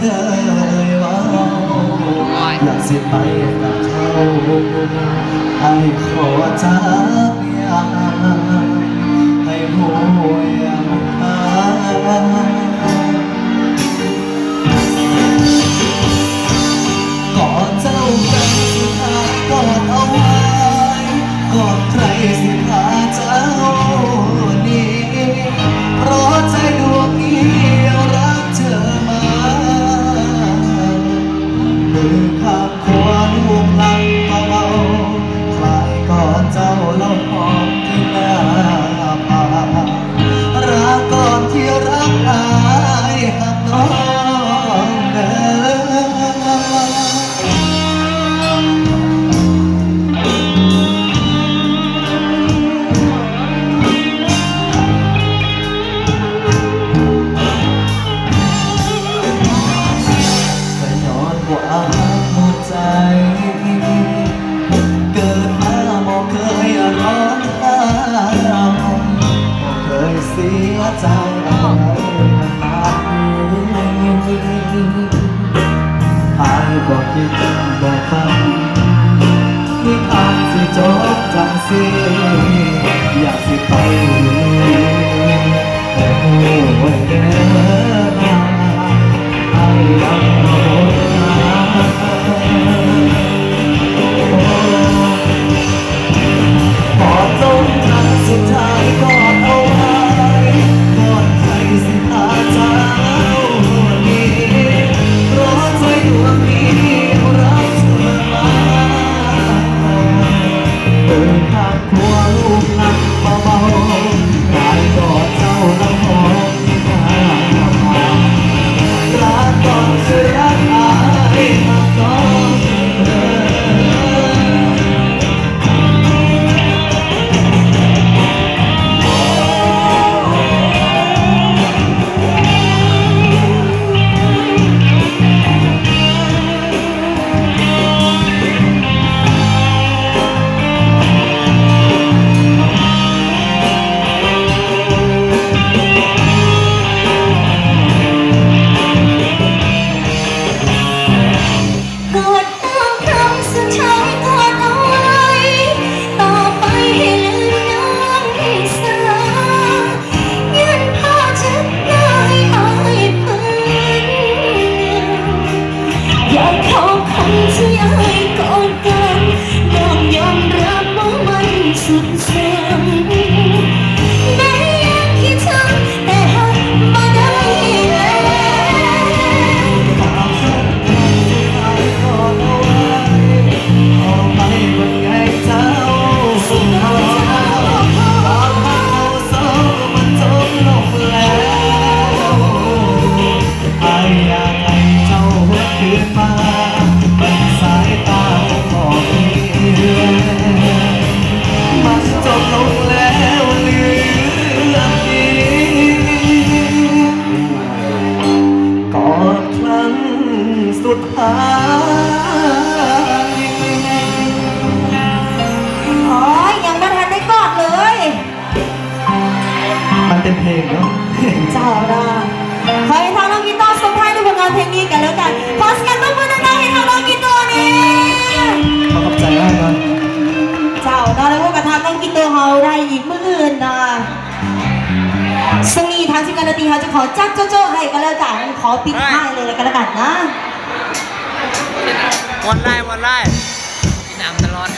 เคยว่าอยากสิไปกับเขาไอ้ขอจากอย่างให้หัวอย่างกอดเจ้ากันสุดท้ายกอดเอาไว้กอดใครสิพาเจ้านี้เพราะใจดวงนี้รักเธอมามือข้างขวาลูบหลังเบาๆคลายกอดเจ้าแล้วหอมที่หน้าผากรักก่อนที่รักอายหักน้องเด้เสียใจอะไรขนาดนี้หายบอกคิดบอกฟังนี่ทางสิจบจังสิอยากสิไปแต่หัวเดินให้ยังโหดพอจงครั้งสุดท้ายก็เอาสิพาเจ้านี้เพราะใจดวงนี้รักเธอมาเดินทางครัวลูกนั่งเบาๆกายกอดเจ้าแล้วหอมที่หน้าผากรักก่อนจะรักอายหักน้องสุดท้ายอ๋อยังไม่ทันได้กอดเลยมันเป็นเพลงเนาะเจ้าได้ขอให้ทางน้องกีตาร์ส่งท้ายด้วยผลงานเพลงนี้กันแล้วกันขอเสียงตบมือดังๆให้ทางน้องกีตาร์นี่ขอบใจมากเลยเจ้าได้แล้วว่ากับทางน้องกีตาร์เขาได้อีกมื้ออื่นนะซึ่งนี้ทางทีมงานดนตรีเขาจะขอจักโจ้ให้กันแล้วกันขอปิดท้ายเลยกันแล้วกันนะวันไล่ที่นำตลอด